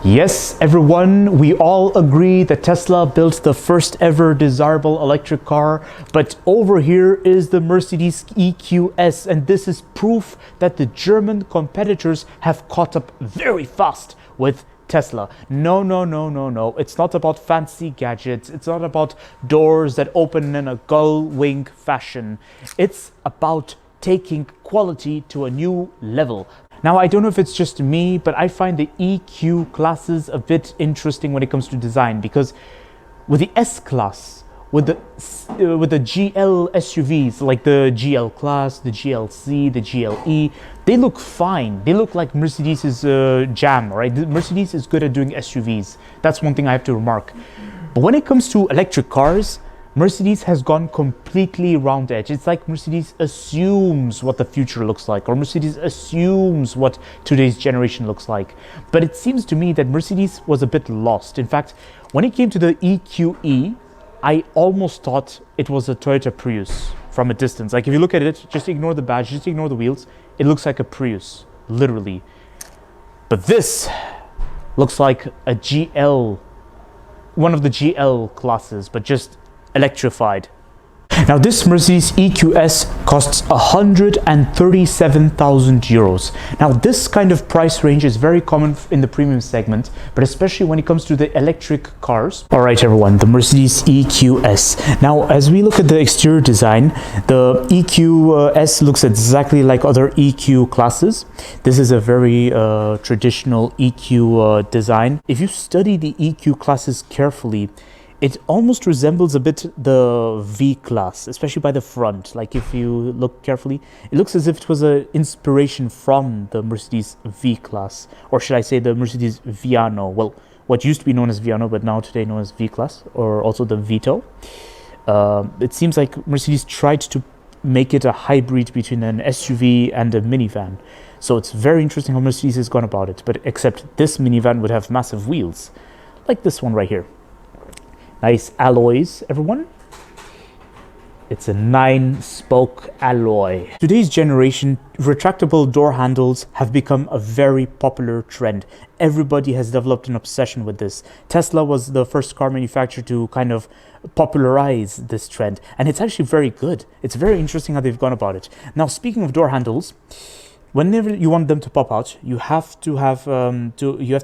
Yes, everyone, we all agree that Tesla built the first ever desirable electric car, but over here is the Mercedes EQS, and this is proof that the German competitors have caught up very fast with Tesla. No. It's not about fancy gadgets. It's not about doors that open in a gull wing fashion. It's about taking quality to a new level. Now, I don't know if it's just me, but I find the EQ classes a bit interesting when it comes to design, because with the S-Class, with the GL SUVs, like the GL Class, the GLC, the GLE, they look fine. They look like Mercedes's jam, right? Mercedes is good at doing SUVs. That's one thing I have to remark. But when it comes to electric cars, Mercedes has gone completely round edge. It's like Mercedes assumes what the future looks like, or Mercedes assumes what today's generation looks like. But it seems to me that Mercedes was a bit lost. In fact, when it came to the EQE, I almost thought it was a Toyota Prius from a distance. Like, if you look at it, just ignore the badge, just ignore the wheels, it looks like a Prius, literally. But this looks like a GL, one of the GL classes, but just electrified. Now, this Mercedes EQS costs 137,000 euros. Now, this kind of price range is very common in the premium segment, but especially when it comes to the electric cars. All right, everyone, the Mercedes EQS. Now, as we look at the exterior design, the EQS looks exactly like other EQ classes. This is a very traditional EQ design. If you study the EQ classes carefully, it almost resembles a bit the V-Class, especially by the front. Like, if you look carefully, it looks as if it was an inspiration from the Mercedes V-Class, or should I say the Mercedes Viano. Well, what used to be known as Viano, but now today known as V-Class, or also the Vito. It seems like Mercedes tried to make it a hybrid between an SUV and a minivan. So it's very interesting how Mercedes has gone about it, but except this minivan would have massive wheels, like this one right here. Nice alloys, everyone. It's a 9-spoke alloy. Today's generation, retractable door handles have become a very popular trend. Everybody has developed an obsession with this. Tesla was the first car manufacturer to kind of popularize this trend, and it's actually very good. It's very interesting how they've gone about it. Now, speaking of door handles, whenever you want them to pop out, you have to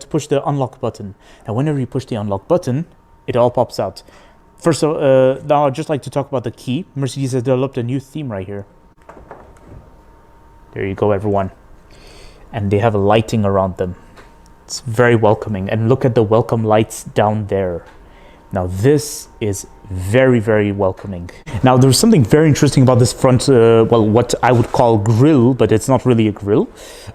push the unlock button. Now, whenever you push the unlock button, it all pops out. First of all, now I'd just like to talk about the key. Mercedes has developed a new theme right here. There you go, everyone. And they have a lighting around them. It's very welcoming. And look at the welcome lights down there. Now, this is very, very welcoming. Now, there's something very interesting about this front, well, what I would call grille, but it's not really a grille.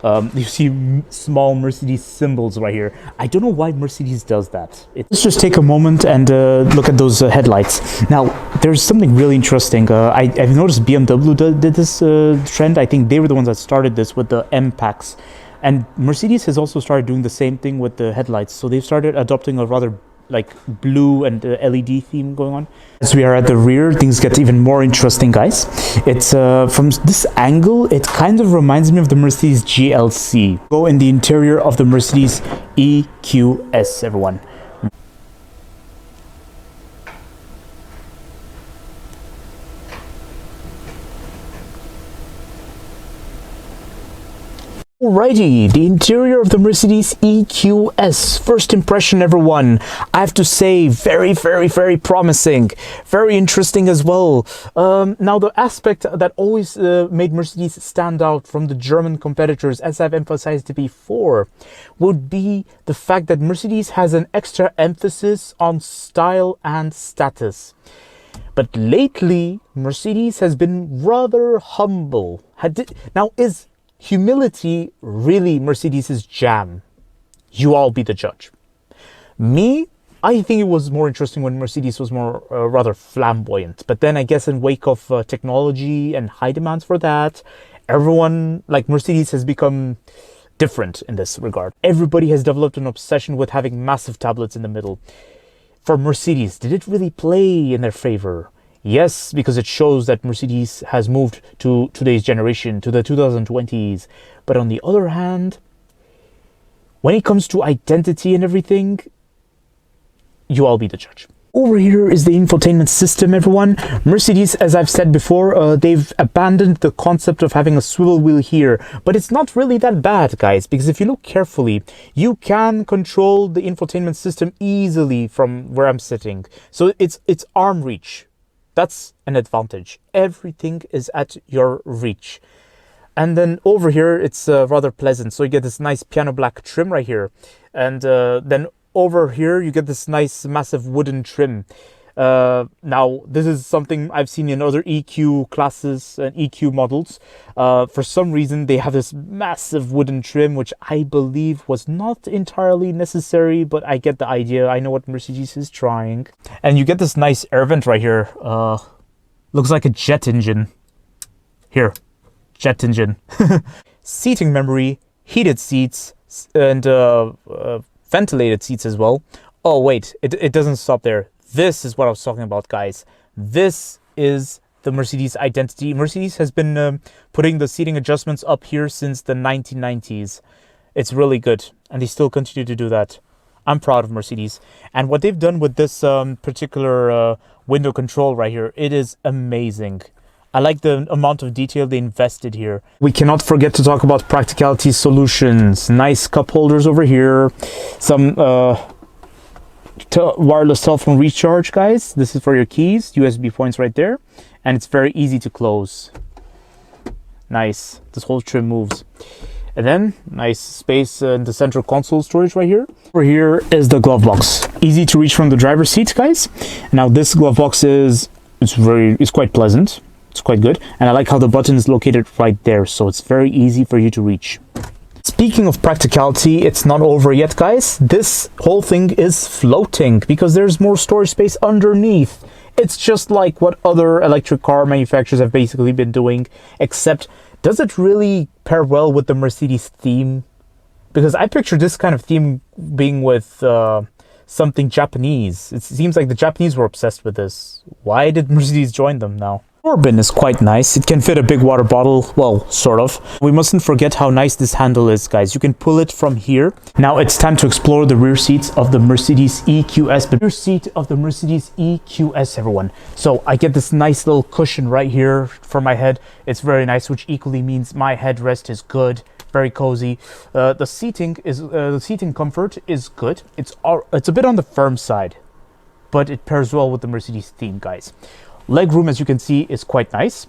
You see small Mercedes symbols right here. I don't know why Mercedes does that. Let's just take a moment and look at those headlights. Now, there's something really interesting. I've noticed BMW did this trend. I think they were the ones that started this with the M packs. And Mercedes has also started doing the same thing with the headlights. So they've started adopting a rather like blue and LED theme going on. As we are at the rear, things get even more interesting, guys. It's from this angle, it kind of reminds me of the Mercedes GLC. Go in the interior of the Mercedes EQS, everyone. Alrighty, the interior of the Mercedes EQS. First impression, everyone. I have to say, very, very, very promising. Very interesting as well. Now, the aspect that always made Mercedes stand out from the German competitors, as I've emphasized before, would be the fact that Mercedes has an extra emphasis on style and status. But lately, Mercedes has been rather humble. Now, is humility really Mercedes's jam? You all be the judge. Me, I think it was more interesting when Mercedes was more rather flamboyant. But then I guess in wake of technology and high demands for that, everyone, like Mercedes, has become different in this regard. Everybody has developed an obsession with having massive tablets in the middle. For Mercedes, did it really play in their favor? Yes, because it shows that Mercedes has moved to today's generation, to the 2020s. But on the other hand, when it comes to identity and everything, you all be the judge. Over here is the infotainment system, everyone. Mercedes, as I've said before, they've abandoned the concept of having a swivel wheel here, but it's not really that bad, guys, because if you look carefully, you can control the infotainment system easily from where I'm sitting. So it's arm reach. That's an advantage. Everything is at your reach. And then over here, it's rather pleasant. So you get this nice piano black trim right here. And then over here, you get this nice massive wooden trim. Now, this is something I've seen in other EQ classes and EQ models. For some reason, they have this massive wooden trim, which I believe was not entirely necessary, but I get the idea. I know what Mercedes is trying. And you get this nice air vent right here. Looks like a jet engine. Here, jet engine. Seating memory, heated seats, and ventilated seats as well. Oh wait, it doesn't stop there. This is what I was talking about, guys. This is the Mercedes identity. Mercedes has been putting the seating adjustments up here since the 1990s. It's really good, and they still continue to do that. I'm proud of Mercedes. And what they've done with this particular window control right here, it is amazing. I like the amount of detail they invested here. We cannot forget to talk about practicality solutions. Nice cup holders over here. Some wireless telephone recharge, guys. This is for your keys. USB points right there. And it's very easy to close. Nice. This whole trim moves. And then, nice space in the central console storage right here. Over here is the glove box. Easy to reach from the driver's seat, guys. Now, this glove box it's quite pleasant. It's quite good, and I like how the button is located right there, so it's very easy for you to reach. Speaking of practicality, it's not over yet, guys. This whole thing is floating because there's more storage space underneath. It's just like what other electric car manufacturers have basically been doing, except does it really pair well with the Mercedes theme? Because I picture this kind of theme being with something Japanese. It seems like the Japanese were obsessed with this. Why did Mercedes join them now? Door bin is quite nice. It can fit a big water bottle, well, sort of. We mustn't forget how nice this handle is, guys. You can pull it from here. Now it's time to explore the rear seats of the Mercedes EQS. The rear seat of the Mercedes EQS, everyone. So I get this nice little cushion right here for my head. It's very nice, which equally means my headrest is good. Very cozy. The seating comfort is good. It's a bit on the firm side, but it pairs well with the Mercedes theme, guys. Leg room, as you can see, is quite nice.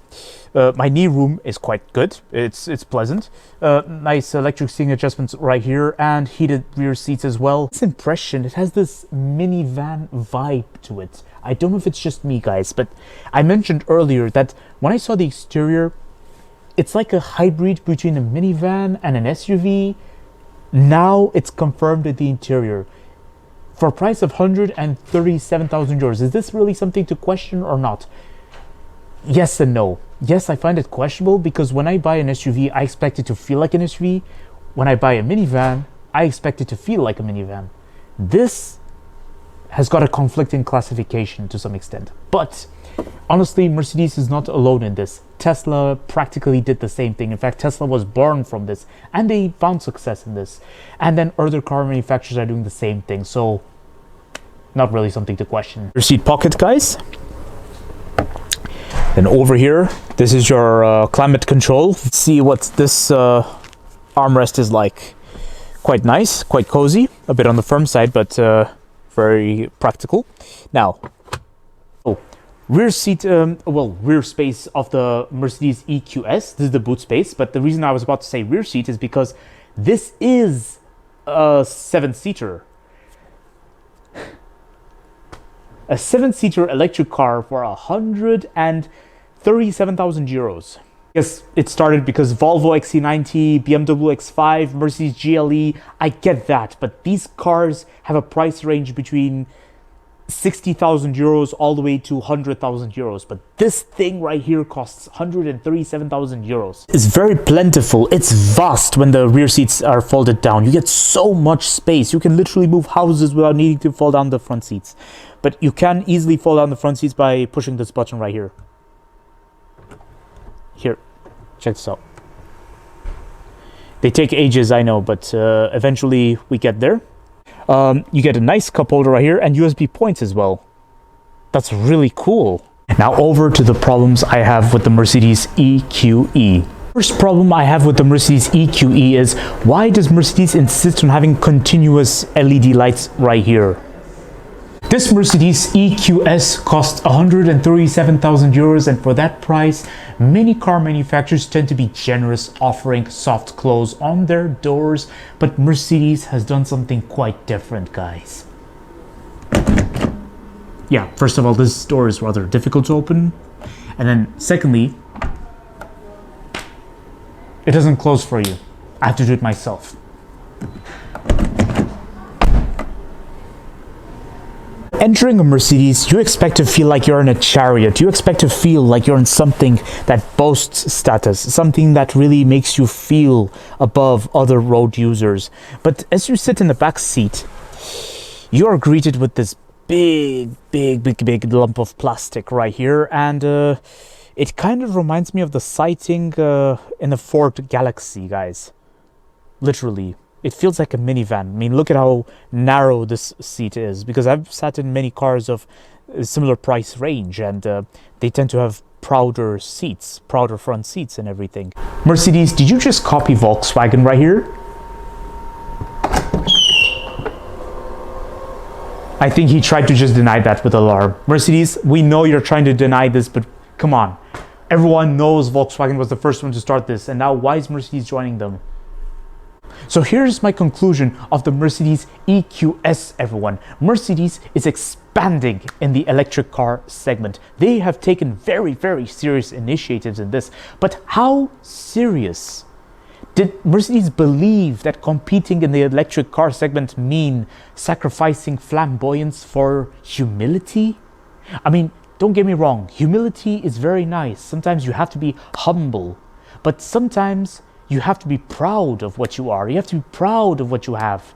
My knee room is quite good. It's pleasant. Nice electric seating adjustments right here and heated rear seats as well. This impression, it has this minivan vibe to it. I don't know if it's just me, guys, but I mentioned earlier that when I saw the exterior, it's like a hybrid between a minivan and an SUV. Now it's confirmed at the interior. For a price of 137,000 euros, is this really something to question or not? Yes and no. Yes, I find it questionable because when I buy an SUV, I expect it to feel like an SUV. When I buy a minivan, I expect it to feel like a minivan. This has got a conflicting classification to some extent. But honestly, Mercedes is not alone in this. Tesla practically did the same thing. In fact, Tesla was born from this and they found success in this. And then other car manufacturers are doing the same thing. So not really something to question. Your seat pocket, guys. Then over here, this is your climate control. Let's see what this armrest is like. Quite nice, quite cozy, a bit on the firm side, but very practical. Now, rear seat, rear space of the Mercedes EQS. This is the boot space, but the reason I was about to say rear seat is because this is a 7-seater. A 7-seater electric car for 137,000 euros. Yes, it started because Volvo XC90, BMW X5, Mercedes GLE, I get that, but these cars have a price range between 60,000 euros all the way to 100,000 euros, but this thing right here costs 137,000 euros. It's very plentiful. It's vast when the rear seats are folded down. You get so much space. You can literally move houses without needing to fold down the front seats. But you can easily fold down the front seats by pushing this button right here. Here, check this out. They take ages, I know, but eventually we get there. You get a nice cup holder right here and USB points as well. That's really cool. Now over to the problems I have with the Mercedes EQE. First problem I have with the Mercedes EQE is, why does Mercedes insist on having continuous LED lights right here? This Mercedes EQS costs 137,000 euros, and for that price, many car manufacturers tend to be generous, offering soft close on their doors, but Mercedes has done something quite different, guys. Yeah, first of all, this door is rather difficult to open, and then secondly, it doesn't close for you. I have to do it myself. Entering a Mercedes, you expect to feel like you're in a chariot. You expect to feel like you're in something that boasts status, something that really makes you feel above other road users. But as you sit in the back seat, you are greeted with this big lump of plastic right here, and it kind of reminds me of the sighting in the Ford Galaxy, guys. Literally. It feels like a minivan. I mean, look at how narrow this seat is, because I've sat in many cars of a similar price range, and they tend to have prouder seats, prouder front seats and everything. Mercedes, did you just copy Volkswagen right here? I think he tried to just deny that with alarm. Mercedes, we know you're trying to deny this, but come on. Everyone knows Volkswagen was the first one to start this, and now why is Mercedes joining them? So here's my conclusion of the Mercedes EQS, everyone. Mercedes is expanding in the electric car segment. They have taken very serious initiatives in this. But how serious? Did Mercedes believe that competing in the electric car segment mean sacrificing flamboyance for humility? I mean, don't get me wrong, humility is very nice. Sometimes you have to be humble, but sometimes you have to be proud of what you are. You have to be proud of what you have.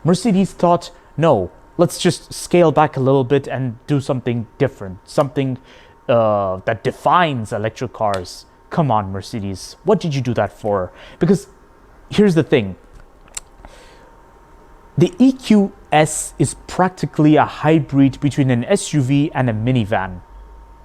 Mercedes thought, no, let's just scale back a little bit and do something different, something that defines electric cars. Come on, Mercedes, what did you do that for? Because here's the thing. The EQS is practically a hybrid between an SUV and a minivan.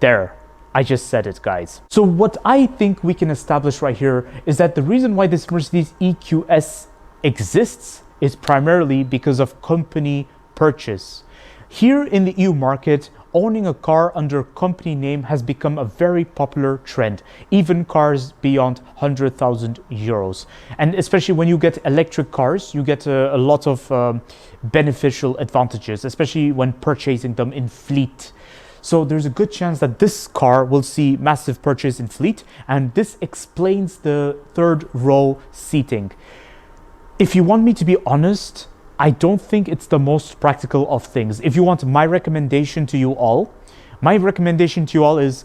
There. I just said it, guys. So what I think we can establish right here is that the reason why this Mercedes EQS exists is primarily because of company purchase. Here in the EU market, owning a car under company name has become a very popular trend, even cars beyond 100,000 euros. And especially when you get electric cars, you get a lot of beneficial advantages, especially when purchasing them in fleet. So there's a good chance that this car will see massive purchase in fleet, and this explains the third row seating. If you want me to be honest, I don't think it's the most practical of things. If you want my recommendation to you all, is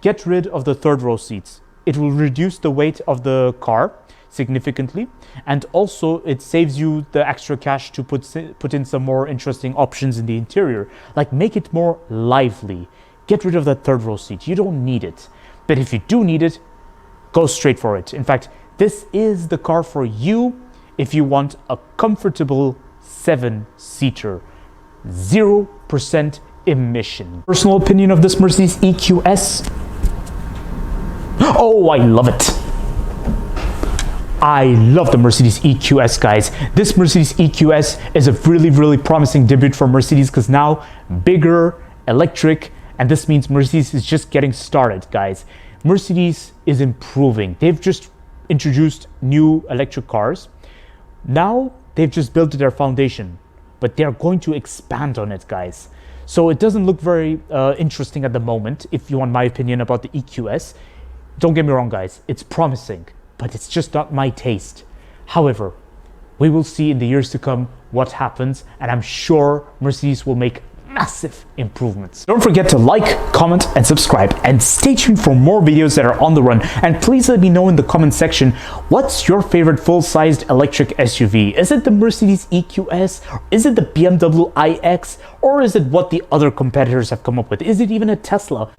get rid of the third row seats. It will reduce the weight of the car significantly, and also it saves you the extra cash to put in some more interesting options in the interior, like make it more lively. Get rid of that third row seat. You don't need it, but if you do need it, go straight for it. In fact, this is the car for you if you want a comfortable 7-seater, 0% emission. Personal opinion of this Mercedes EQS? Oh, I love it. I love the Mercedes EQS, guys. This Mercedes EQS is a really promising debut for Mercedes, because now bigger, electric, and this means Mercedes is just getting started, guys. Mercedes is improving. They've just introduced new electric cars. Now they've just built their foundation, but they're going to expand on it, guys. So it doesn't look very interesting at the moment, if you want my opinion about the EQS. Don't get me wrong, guys, it's promising, but it's just not my taste. However, we will see in the years to come what happens, and I'm sure Mercedes will make massive improvements. Don't forget to like, comment, and subscribe, and stay tuned for more videos that are on the run. And please let me know in the comment section, what's your favorite full-sized electric SUV? Is it the Mercedes EQS? Is it the BMW iX? Or is it what the other competitors have come up with? Is it even a Tesla?